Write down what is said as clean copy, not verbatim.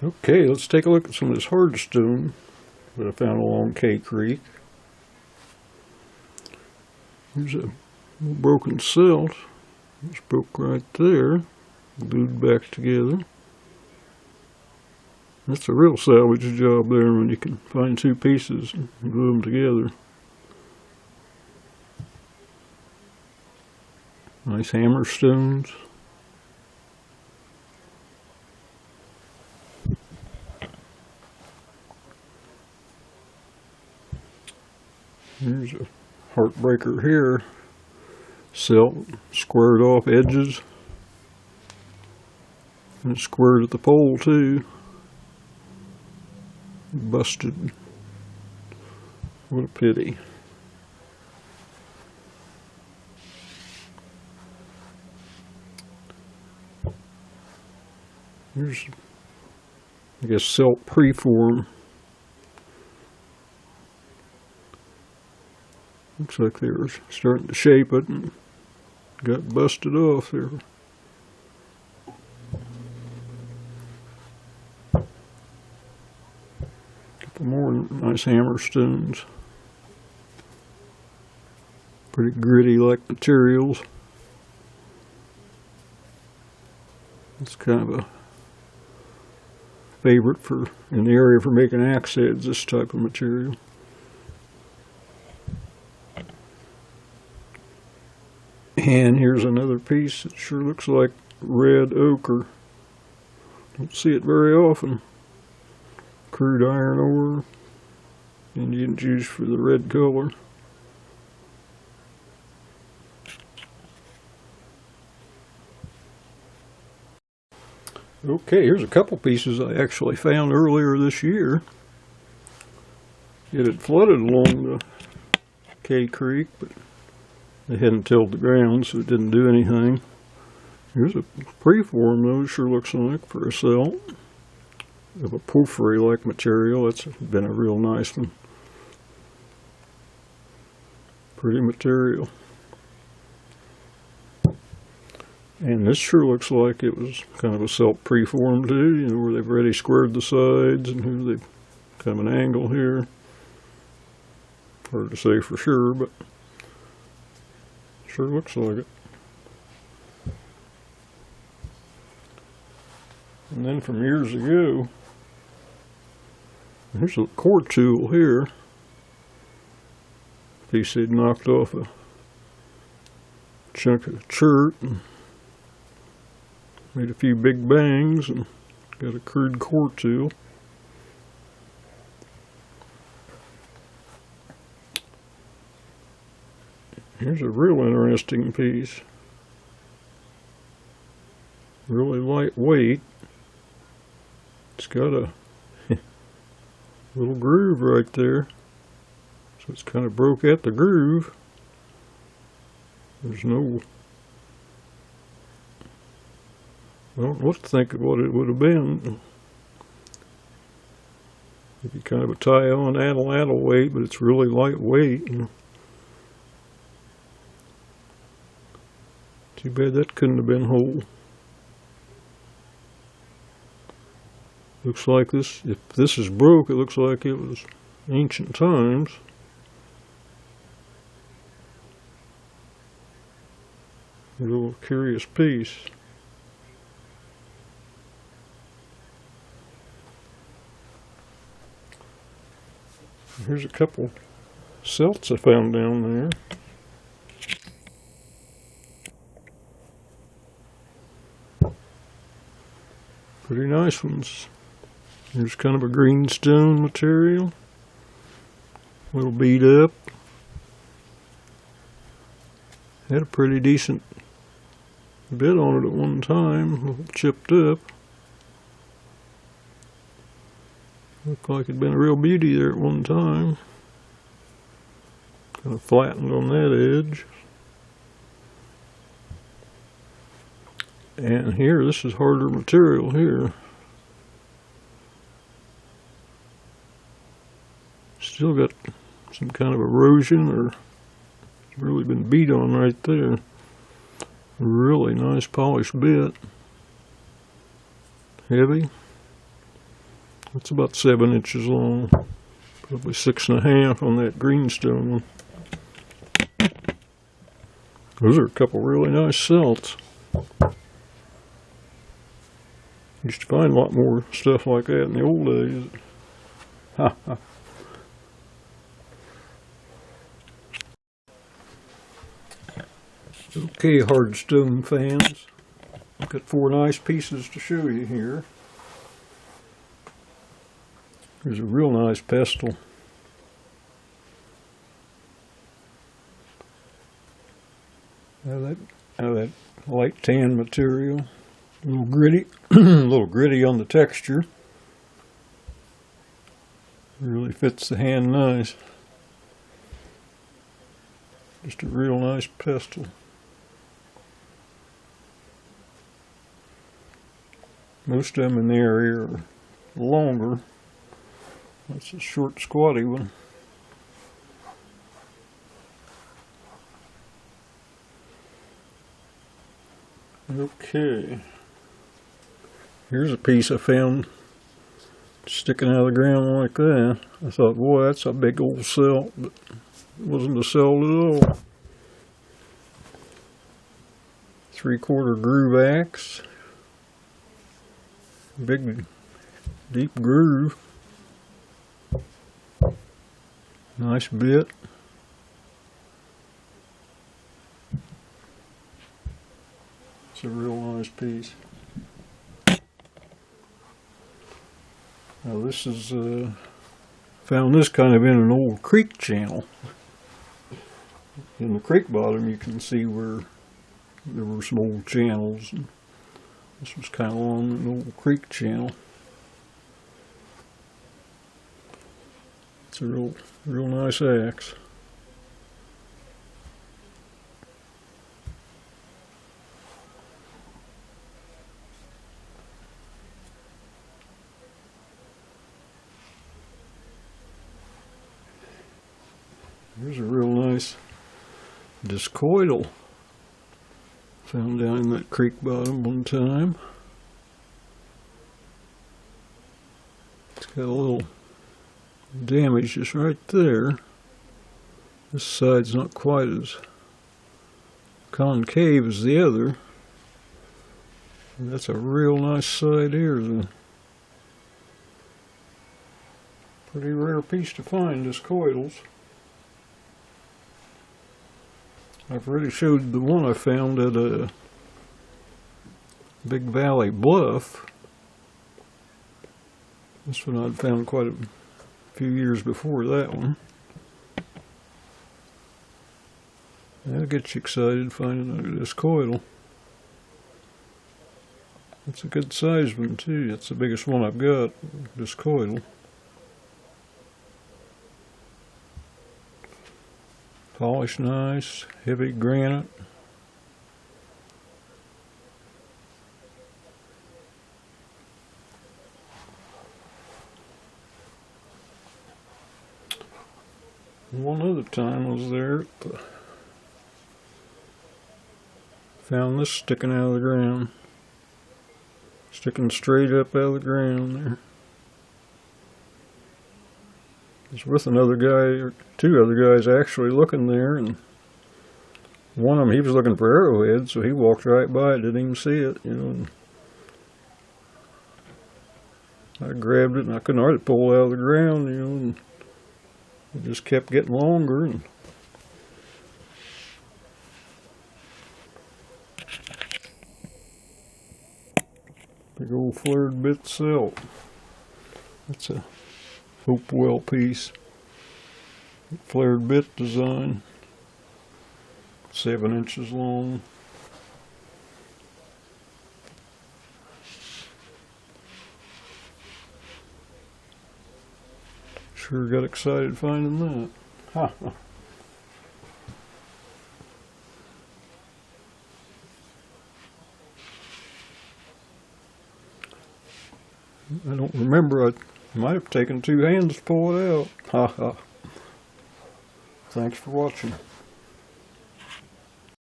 Okay, let's take a look at some of this hardstone that I found along K Creek. Here's a broken celt. It's broke right there, glued back together. That's a real salvage job there when you can find two pieces and glue them together. Nice hammer stones. Here's a heartbreaker here. Celt, squared off edges. And it's squared at the pole too. Busted. What a pity. Here's, I guess, celt preform. Looks like they were starting to shape it and got busted off there. Couple more nice hammer stones. Pretty gritty like materials. It's kind of a favorite in the area for making axe heads, this type of material. And here's another piece that sure looks like red ochre. Don't see it very often. Crude iron ore. Indians use for the red color. Okay, here's a couple pieces I actually found earlier this year. It had flooded along the K Creek, but they hadn't tilled the ground, so it didn't do anything. Here's a preform, though. It sure looks like for a celt of a porphyry-like material. That's been a real nice one. Pretty material. And this sure looks like it was kind of a celt preform too, you know, where they've already squared the sides, and here they've kind of an angle here. Hard to say for sure, but sure looks like it. And then from years ago, here's a core tool here. Piece they'd knocked off a chunk of chert and made a few big bangs and got a crude core tool. Here's a real interesting piece. Really lightweight. It's got a little groove right there. So it's kind of broke at the groove. There's no... I don't know what to think of what it would have been. Maybe kind of a tie-on addle weight, but it's really lightweight. Too bad that couldn't have been whole. Looks like this, if this is broke, it looks like it was ancient times. A little curious piece. Here's a couple celts I found down there. Pretty nice ones. Here's kind of a greenstone material. A little beat up. Had a pretty decent bit on it at one time, a little chipped up. Looked like it'd been a real beauty there at one time. Kind of flattened on that edge. And here, this is harder material here. Still got some kind of erosion, or it's really been beat on right there. Really nice polished bit. Heavy. It's about 7 inches long, probably 6.5 on that greenstone one. Those are a couple really nice salts. Used to find a lot more stuff like that in the old days. Ha ha. Okay, hardstone fans, I've got 4 nice pieces to show you here. There's a real nice pestle. Now that light tan material, a little gritty, a little gritty on the texture. Really fits the hand nice. Just a real nice pestle. Most of them in the area are longer. That's a short, squatty one. Okay. Here's a piece I found sticking out of the ground like that. I thought, boy, that's a big old cell, but it wasn't a cell at all. 3/4 groove axe. Big, deep groove. Nice bit. It's a real nice piece. Now this is, found this kind of in an old creek channel. In the creek bottom you can see where there were some old channels. And this was kind of on an old creek channel. It's a real nice axe. Here's a real nice discoidal. Found down in that creek bottom one time. It's got a little damage just right there. This side's not quite as concave as the other. And that's a real nice side here. It's a pretty rare piece to find, discoidals. I've already showed the one I found at a Big Valley Bluff. This one I'd found quite a few years before that one. That'll get you excited finding a discoidal. That's a good sized one too. That's the biggest one I've got, discoidal. Polished nice, heavy granite. One other time I was there, found this sticking out of the ground. Sticking straight up out of the ground there. I was with another guy, or 2 other guys actually looking there, and one of them, he was looking for arrowheads, so he walked right by it, didn't even see it, you know. And I grabbed it, and I couldn't hardly pull it out of the ground, you know, and it just kept getting longer. And big old flared bit cell. That's a Hopewell piece. Flared bit design. 7 inches long. Sure got excited finding that. Ha! I don't remember. I might have taken 2 hands to pull it out. Ha ha. Thanks for watching.